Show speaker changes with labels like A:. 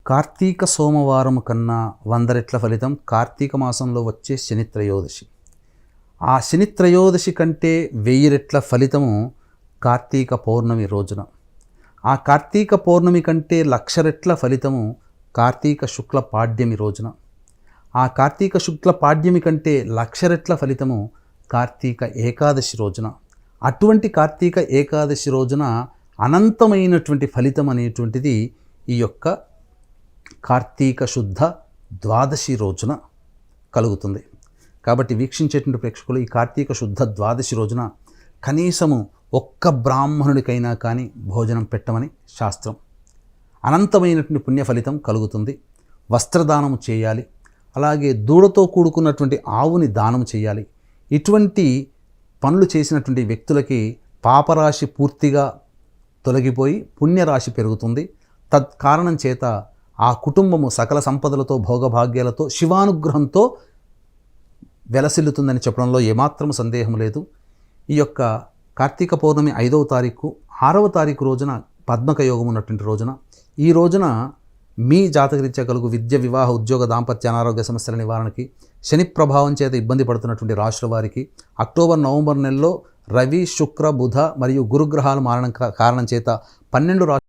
A: కార్తీక సోమవారం కన్నా 100 రెట్ల ఫలితం కార్తీక మాసంలో వచ్చే శని త్రయోదశి. ఆ శని త్రయోదశి కంటే 1000 రెట్ల ఫలితము కార్తీక పౌర్ణమి రోజున. ఆ కార్తీక పౌర్ణమి కంటే 1,00,000 రెట్ల ఫలితము కార్తీక శుక్ల పాడ్యమి రోజున. ఆ కార్తీక శుక్ల పాడ్యమి కంటే 1,00,000 రెట్ల ఫలితము కార్తీక ఏకాదశి రోజున. అటువంటి కార్తీక ఏకాదశి రోజున అనంతమైనటువంటి ఫలితం అనేటువంటిది ఈ యొక్క కార్తీక శుద్ధ ద్వాదశి రోజున కలుగుతుంది. కాబట్టి వీక్షించేటువంటి ప్రేక్షకులు ఈ కార్తీక శుద్ధ ద్వాదశి రోజున కనీసము ఒక్క బ్రాహ్మణుడికైనా కానీ భోజనం పెట్టమని శాస్త్రం. అనంతమైనటువంటి పుణ్య ఫలితం కలుగుతుంది. వస్త్రదానము చేయాలి, అలాగే దూడతో కూడుకున్నటువంటి ఆవుని దానం చేయాలి. ఇటువంటి పనులు చేసినటువంటి వ్యక్తులకి పాపరాశి పూర్తిగా తొలగిపోయి పుణ్యరాశి పెరుగుతుంది. తత్కారణం చేత ఆ కుటుంబము సకల సంపదలతో భోగభాగ్యాలతో శివానుగ్రహంతో వెలసిల్లుతుందని చెప్పడంలో ఏమాత్రం సందేహం లేదు. ఈ యొక్క కార్తీక పౌర్ణమి 5వ తారీఖు 6వ తారీఖు రోజున పద్మక యోగం ఉన్నటువంటి రోజున, ఈ రోజున మీ జాతకరీత్యా కలుగు విద్య, వివాహ, ఉద్యోగ, దాంపత్య, అనారోగ్య సమస్యల నివారణకి, శని ప్రభావం చేత ఇబ్బంది పడుతున్నటువంటి రాశుల వారికి అక్టోబర్, నవంబర్ నెలలో రవి, శుక్ర, బుధ మరియు గురుగ్రహాలు మారడం కారణం చేత 12